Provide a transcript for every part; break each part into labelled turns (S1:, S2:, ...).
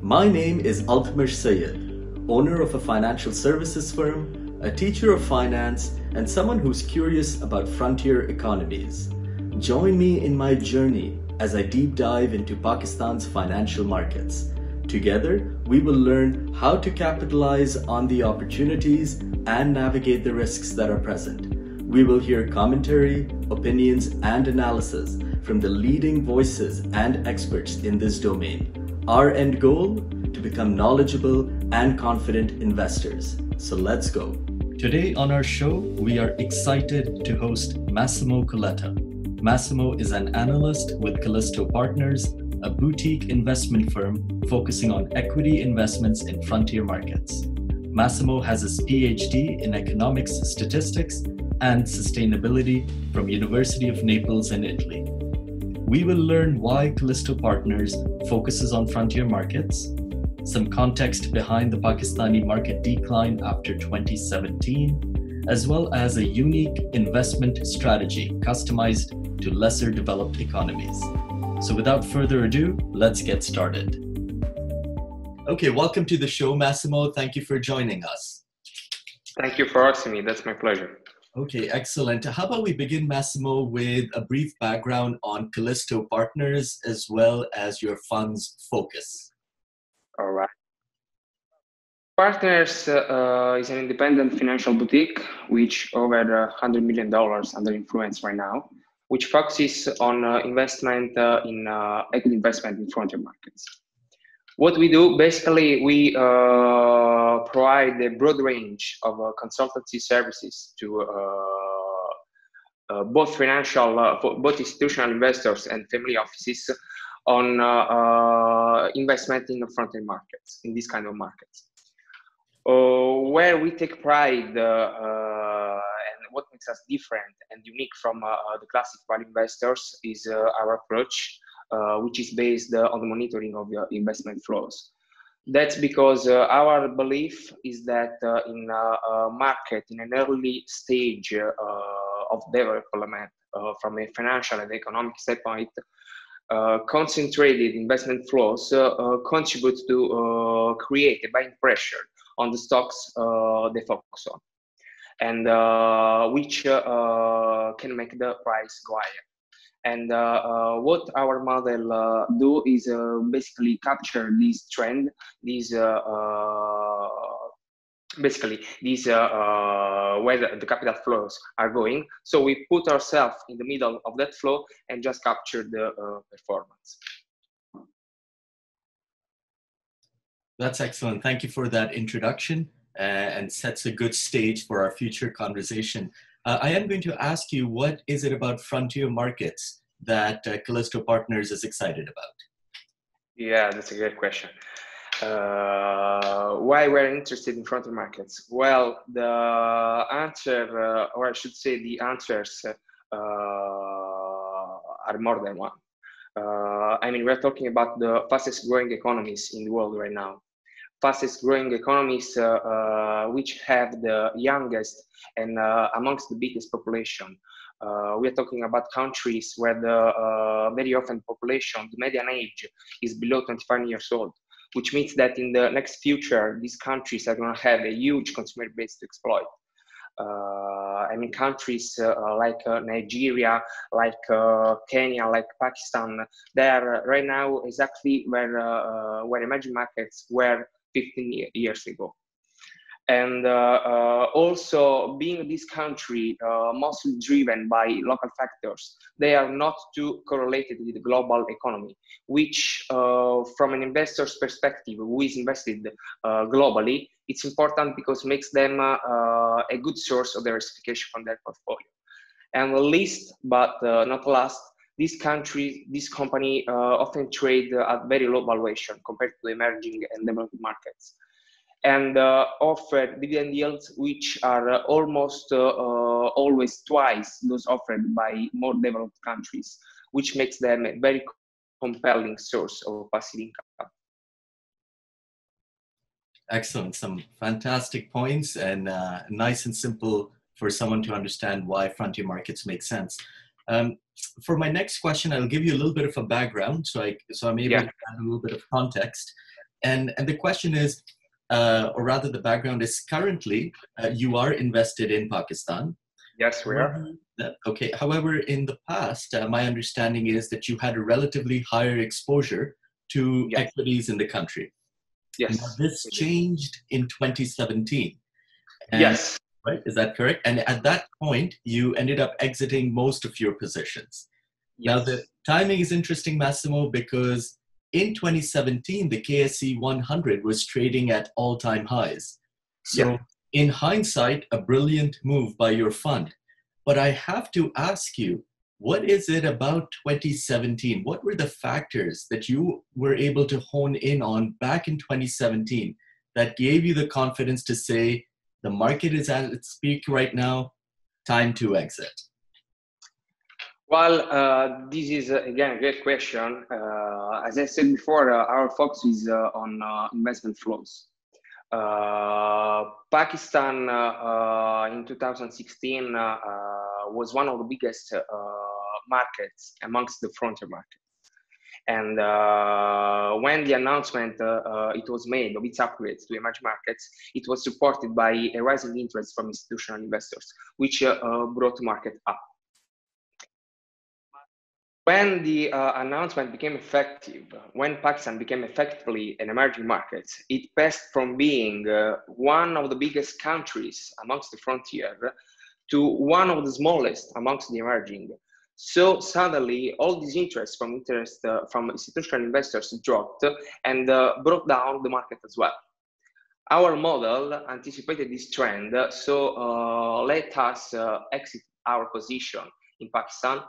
S1: My name is Altmir Sayed, owner of a financial services firm, a teacher of finance, and someone who's curious about frontier economies. Join me in my journey as I deep dive into Pakistan's financial markets. Together, we will learn how to capitalize on the opportunities and navigate the risks that are present. We will hear commentary, opinions, and analysis from the leading voices and experts in this domain. Our end goal? To become knowledgeable and confident investors. So let's go. Today on our show, we are excited to host Massimo Coletta. Massimo is an analyst with Kallisto Partners, a boutique investment firm focusing on equity investments in frontier markets. Massimo has his PhD in economics, statistics, and sustainability from University of Naples in Italy. We will learn why Kallisto Partners focuses on frontier markets, some context behind the Pakistani market decline after 2017, as well as a unique investment strategy customized to lesser developed economies. So without further ado, let's get started. Okay, welcome to the show, Massimo. Thank you for joining us.
S2: Thank you for asking me. That's my pleasure.
S1: Okay, excellent. How about we begin, Massimo, with a brief background on Kallisto Partners as well as your fund's focus.
S2: All right. Partners is an independent financial boutique which over $100 million under influence right now, which focuses on investment in equity investment in frontier markets. What we do, basically, we provide a broad range of consultancy services to both both institutional investors and family offices on investment in the frontier markets, in this kind of markets. Where we take pride and what makes us different and unique from the classic value investors is our approach, which is based on the monitoring of the investment flows. That's because our belief is that in a market in an early stage of development from a financial and economic standpoint, concentrated investment flows contribute to create a buying pressure on the stocks they focus on, and which can make the price go higher. And what our model do is basically capture this trend, where the capital flows are going. So we put ourselves in the middle of that flow and just capture the performance.
S1: That's excellent. Thank you for that introduction and sets a good stage for our future conversation. I am going to ask you, what is it about frontier markets that Kallisto Partners is excited about?
S2: Yeah, that's a great question. Why we're interested in frontier markets? Well, the answer, or I should say the answers are more than one. I mean, we're talking about the fastest growing economies in the world right now. Fastest growing economies which have the youngest and amongst the biggest population. We are talking about countries where the very often population, the median age is below 25 years old, which means that in the next future, these countries are going to have a huge consumer base to exploit. I mean, countries like Nigeria, like Kenya, like Pakistan, they are right now exactly where emerging markets were 15 years ago. And also, being this country mostly driven by local factors, they are not too correlated with the global economy, which from an investor's perspective, who is invested globally, it's important because it makes them a good source of diversification from their portfolio. And least but not last, this company often trade at very low valuation compared to emerging and developed markets, and offer dividend yields which are almost always twice those offered by more developed countries, which makes them a very compelling source of passive income.
S1: Excellent. Some fantastic points, and nice and simple for someone to understand why frontier markets make sense. For my next question, I'll give you a little bit of a background, so I'm able to add a little bit of context. And the question is, or rather the background is currently you are invested in Pakistan.
S2: Yes, we are.
S1: Okay. However, in the past, my understanding is that you had a relatively higher exposure to equities in the country.
S2: Yes.
S1: Now, this changed in 2017. And,
S2: yes.
S1: Right? Is that correct? And at that point, you ended up exiting most of your positions.
S2: Yes.
S1: Now, the timing is interesting, Massimo, because in 2017, the KSE 100 was trading at all-time highs. So in hindsight, a brilliant move by your fund. But I have to ask you, what is it about 2017? What were the factors that you were able to hone in on back in 2017 that gave you the confidence to say, the market is at its peak right now, time to exit?
S2: Well, this is again a great question. As I said before, our focus is on investment flows. Pakistan in 2016 was one of the biggest markets amongst the frontier markets. And when the announcement it was made of its upgrades to emerging markets, it was supported by a rising interest from institutional investors, which brought the market up. When the announcement became effective, when Pakistan became effectively an emerging market, it passed from being one of the biggest countries amongst the frontier to one of the smallest amongst the emerging. So suddenly, all this interest from institutional investors dropped and brought down the market as well. Our model anticipated this trend, so let us exit our position in Pakistan,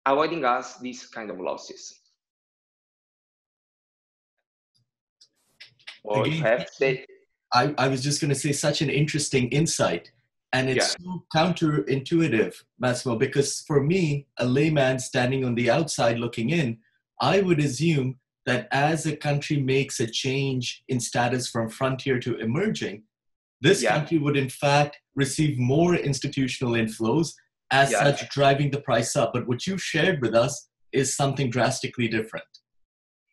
S2: avoiding us these kind of losses.
S1: Again, I was just going to say, such an interesting insight. And it's so counterintuitive, Massimo, because for me, a layman standing on the outside looking in, I would assume that as a country makes a change in status from frontier to emerging, this country would in fact receive more institutional inflows, as such driving the price up. But what you shared with us is something drastically different.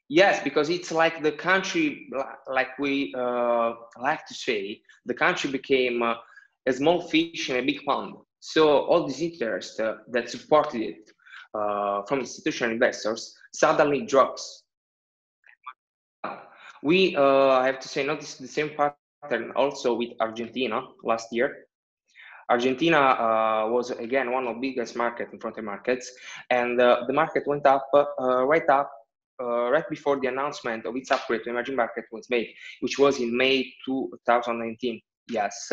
S2: Yes, because it's like the country, like we like to say, the country became a small fish in a big pond. So all this interest that supported it from institutional investors suddenly drops. We I have to say, noticed the same pattern also with Argentina last year. Argentina was again one of the biggest markets in frontier markets, and the market went up right before the announcement of its upgrade to emerging market was made, which was in May 2019. Yes,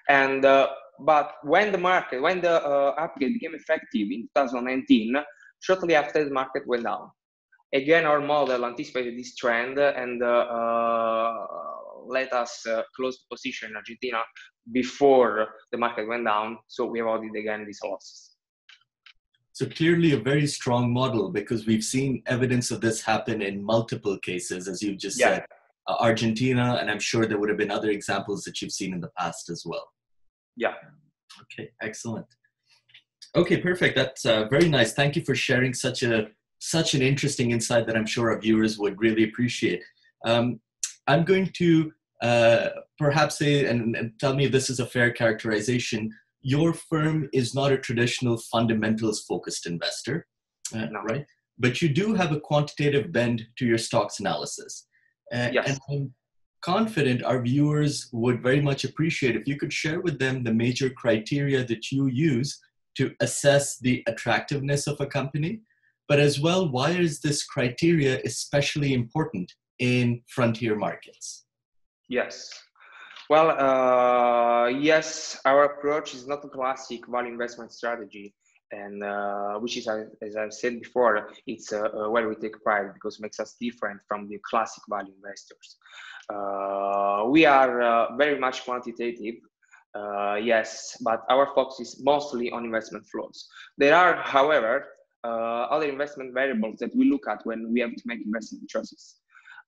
S2: and but when the upgrade became effective in 2019, shortly after the market went down. Again, our model anticipated this trend and let us close the position in Argentina before the market went down. So we avoided again these losses.
S1: So clearly a very strong model, because we've seen evidence of this happen in multiple cases, as you've just said, Argentina, and I'm sure there would have been other examples that you've seen in the past as well.
S2: Yeah.
S1: Okay, excellent. Okay, perfect. That's very nice. Thank you for sharing such an interesting insight that I'm sure our viewers would really appreciate. I'm going to perhaps say, and tell me if this is a fair characterization, your firm is not a traditional fundamentals-focused investor, right? But you do have a quantitative bend to your stocks analysis. And I'm confident our viewers would very much appreciate if you could share with them the major criteria that you use to assess the attractiveness of a company, but as well, why is this criteria especially important in frontier markets?
S2: Yes. Well, yes, our approach is not a classic value investment strategy, and which is, as I've said before, it's where we take pride because it makes us different from the classic value investors. We are very much quantitative, yes, but our focus is mostly on investment flows. There are, however, other investment variables that we look at when we have to make investment choices.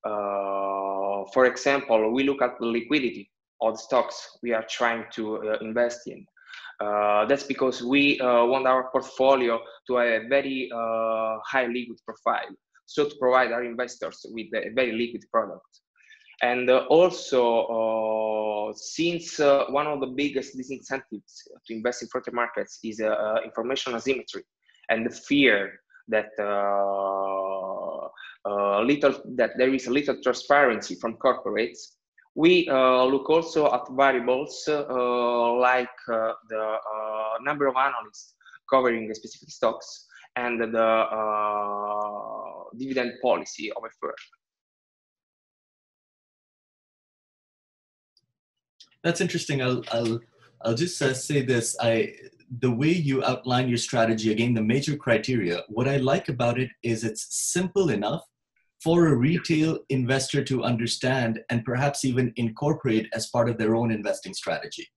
S2: For example, we look at the liquidity of the stocks we are trying to invest in. That's because we want our portfolio to have a very high liquid profile, so to provide our investors with a very liquid product. And also, since one of the biggest disincentives to invest in frontier markets is information asymmetry and the fear that there is a little transparency from corporates, we look also at variables like the number of analysts covering specific stocks and the dividend policy of a firm.
S1: That's interesting. I'll just say this. The way you outline your strategy, again, the major criteria, what I like about it is it's simple enough for a retail investor to understand and perhaps even incorporate as part of their own investing strategy.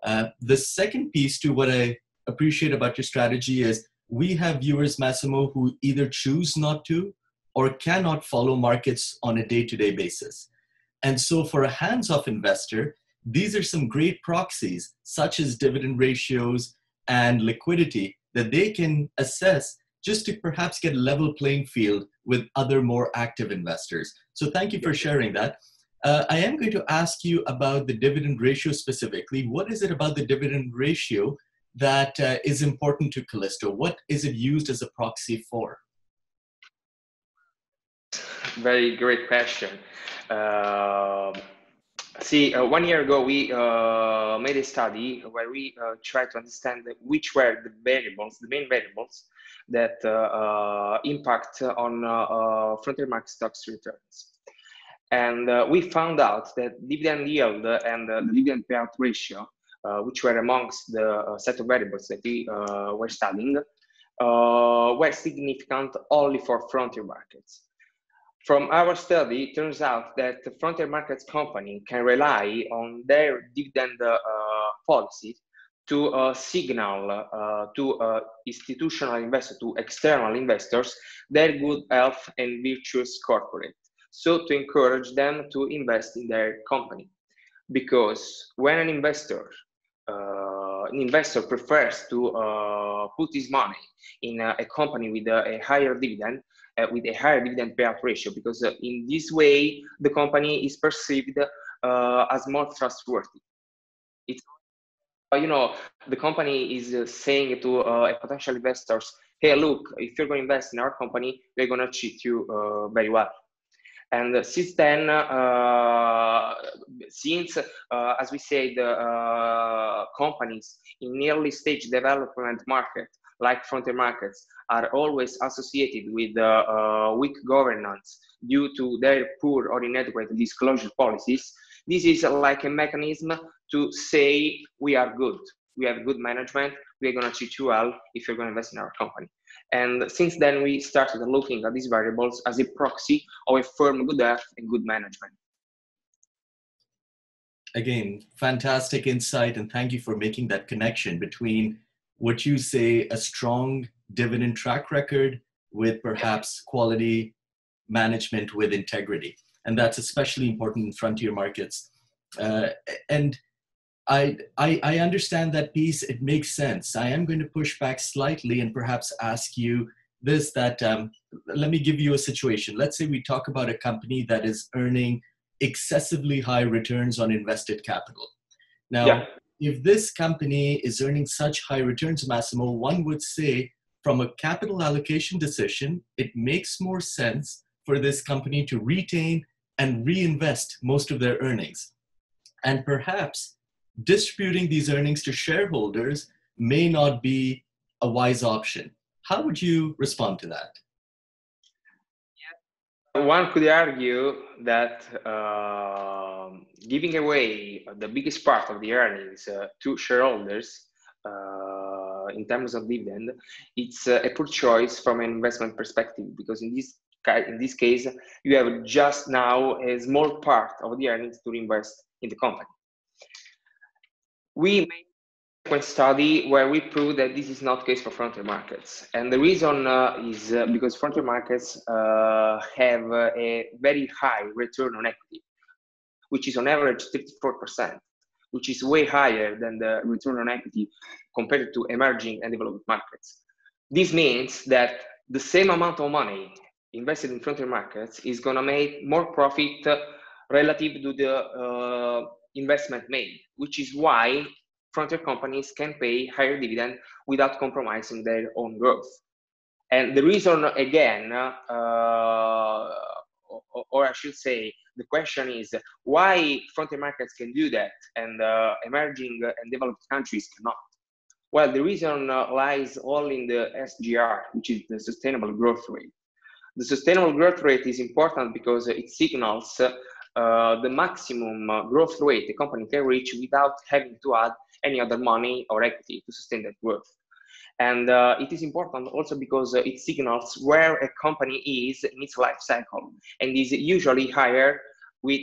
S1: The second piece to what I appreciate about your strategy is we have viewers, Massimo, who either choose not to or cannot follow markets on a day-to-day basis. And so for a hands-off investor, these are some great proxies, such as dividend ratios and liquidity, that they can assess just to perhaps get a level playing field with other more active investors. So thank you for sharing that. I am going to ask you about the dividend ratio specifically. What is it about the dividend ratio that is important to Kallisto? What is it used as a proxy for?
S2: Very great question. 1 year ago, we made a study where we tried to understand which were the variables, the main variables that impact on frontier market stocks returns. And we found out that dividend yield and the dividend payout ratio, which were amongst the set of variables that we were studying, were significant only for frontier markets. From our study, it turns out that the frontier markets company can rely on their dividend policy to signal to institutional investors, to external investors, their good health and virtuous corporate. So to encourage them to invest in their company. Because when an investor prefers to put his money in a company with a higher dividend, with a higher dividend payout ratio, because in this way the company is perceived as more trustworthy. It's, the company is saying to potential investors, hey, look, if you're going to invest in our company, we're going to treat you very well. And since then, as we say, the companies in early stage development market, like frontier markets, are always associated with weak governance due to their poor or inadequate disclosure policies, this is like a mechanism to say we are good, we have good management, we're going to treat you well if you're going to invest in our company. And since then, we started looking at these variables as a proxy of a firm good health and good management.
S1: Again, fantastic insight, and thank you for making that connection between what you say, a strong dividend track record with perhaps quality management with integrity. And that's especially important in frontier markets. And I understand that piece. It makes sense. I am going to push back slightly and perhaps ask you this, that let me give you a situation. Let's say we talk about a company that is earning excessively high returns on invested capital. Now, if this company is earning such high returns, Massimo, one would say from a capital allocation decision, it makes more sense for this company to retain and reinvest most of their earnings. And perhaps distributing these earnings to shareholders may not be a wise option. How would you respond to that?
S2: One could argue that giving away the biggest part of the earnings to shareholders in terms of dividend, it's a poor choice from an investment perspective, because in this case, you have just now a small part of the earnings to reinvest in the company. We made a study where we proved that this is not the case for frontier markets. And the reason is because frontier markets have a very high return on equity, which is on average 34%, which is way higher than the return on equity compared to emerging and developed markets. This means that the same amount of money invested in frontier markets is going to make more profit relative to the investment made, which is why frontier companies can pay higher dividend without compromising their own growth. And the reason, again, or I should say, the question is why frontier markets can do that and emerging and developed countries cannot? Well, the reason lies all in the SGR, which is the sustainable growth rate. The sustainable growth rate is important because it signals the maximum growth rate a company can reach without having to add any other money or equity to sustain that growth. And it is important also because it signals where a company is in its life cycle, and is usually higher with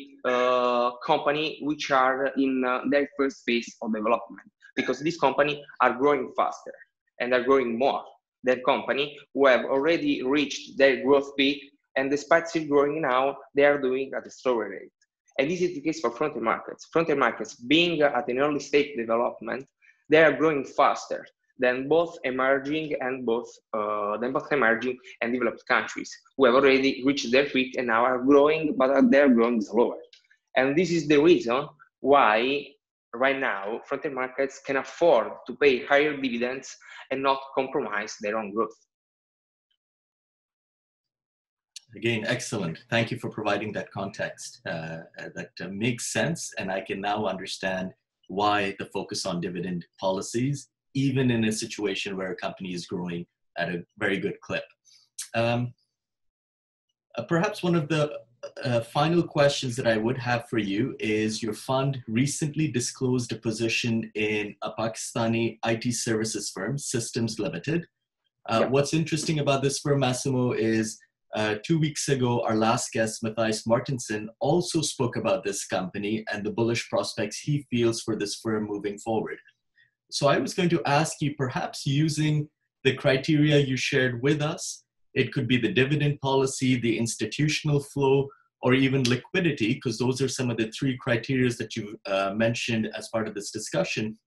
S2: companies which are in their first phase of development, because these companies are growing faster and are growing more than companies who have already reached their growth peak, and despite still growing now, they are doing at a slower rate. And this is the case for frontier markets. Frontier markets, being at an early stage development, they are growing faster than both emerging and emerging and developed countries who have already reached their peak and now are growing, but they're growing slower. And this is the reason why right now frontier markets can afford to pay higher dividends and not compromise their own growth.
S1: Again, excellent. Thank you for providing that context. That makes sense, and I can now understand why the focus on dividend policies, even in a situation where a company is growing at a very good clip. Perhaps one of the final questions that I would have for you is, your fund recently disclosed a position in a Pakistani IT services firm, Systems Limited. What's interesting about this firm, Massimo, is 2 weeks ago, our last guest, Matthias Martinson, also spoke about this company and the bullish prospects he feels for this firm moving forward. So I was going to ask you, perhaps using the criteria you shared with us, it could be the dividend policy, the institutional flow, or even liquidity, because those are some of the three criteria that you mentioned as part of this discussion.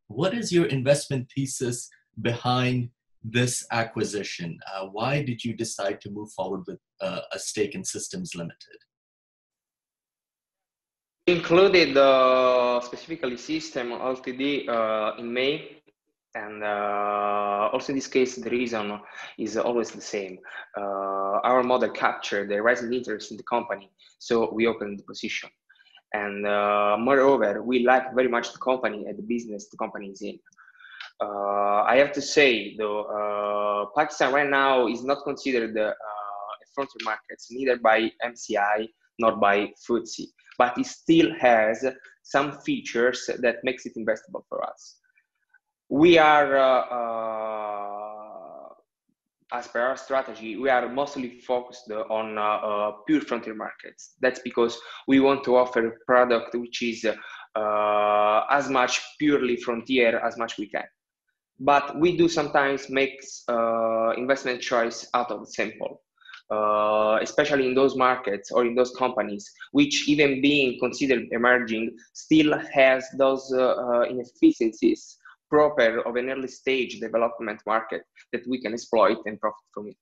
S1: What is your investment thesis behind this acquisition? Why did you decide to move forward with a stake in Systems Limited?
S2: Included specifically System Ltd in May, and also in this case the reason is always the same. Our model captured the rising interest in the company, so we opened the position. And moreover, we like very much the company and the business the company is in. I have to say though, Pakistan right now is not considered a frontier market, neither by MCI nor by FTSE, but it still has some features that makes it investable for us. We are, as per our strategy, we are mostly focused on pure frontier markets. That's because we want to offer a product which is as much purely frontier as much we can. But we do sometimes make investment choice out of the sample, especially in those markets or in those companies, which even being considered emerging, still has those inefficiencies proper of an early stage development market that we can exploit and profit from it.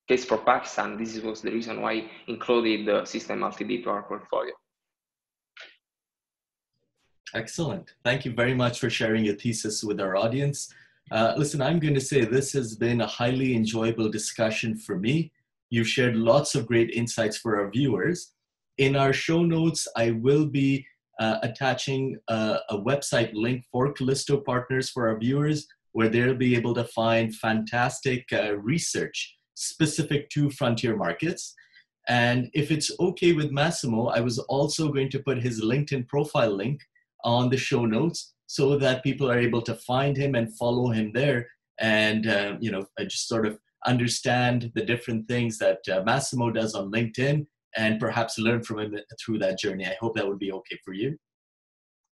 S2: Case for Pakistan, this was the reason why included the System Ltd to our portfolio.
S1: Excellent. Thank you very much for sharing your thesis with our audience. Listen, I'm going to say this has been a highly enjoyable discussion for me. You've shared lots of great insights for our viewers. In our show notes, I will be attaching a website link for Kallisto Partners for our viewers, where they'll be able to find fantastic research specific to frontier markets. And if it's okay with Massimo, I was also going to put his LinkedIn profile link on the show notes so that people are able to find him and follow him there, and just sort of understand the different things that Massimo does on LinkedIn, and perhaps learn from him through that journey. I hope that would be okay for you.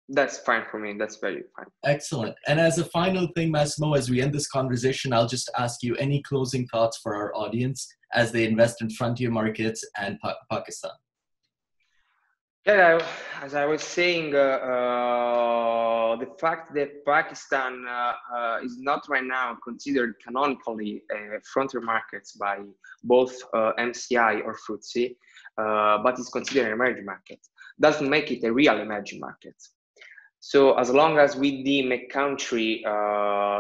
S2: That's fine for me. That's very fine.
S1: Excellent. And as a final thing, Massimo, as we end this conversation, I'll just ask you any closing thoughts for our audience as they invest in frontier markets and Pakistan.
S2: Yeah, as I was saying, the fact that Pakistan is not right now considered canonically frontier markets by both MCI or FTSE, but is considered an emerging market, doesn't make it a real emerging market. So as long as we deem a country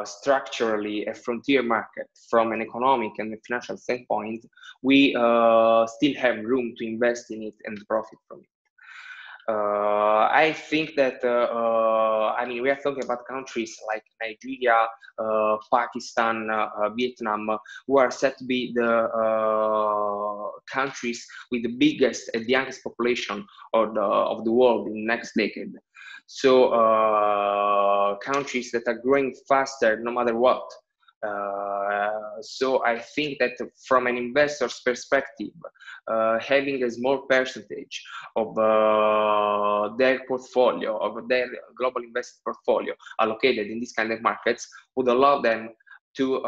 S2: structurally a frontier market from an economic and a financial standpoint, we still have room to invest in it and profit from it. I think that, I mean, we are talking about countries like Nigeria, Pakistan, Vietnam, who are said to be the countries with the biggest and youngest population of the world in the next decade. So countries that are growing faster no matter what. So I think that from an investor's perspective, having a small percentage of their portfolio, of their global invested portfolio allocated in these kind of markets would allow them to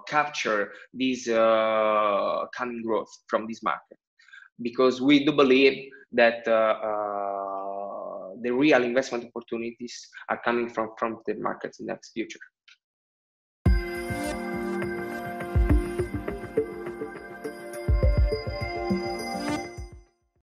S2: capture this coming growth from this market. Because we do believe that the real investment opportunities are coming from the markets in the next future.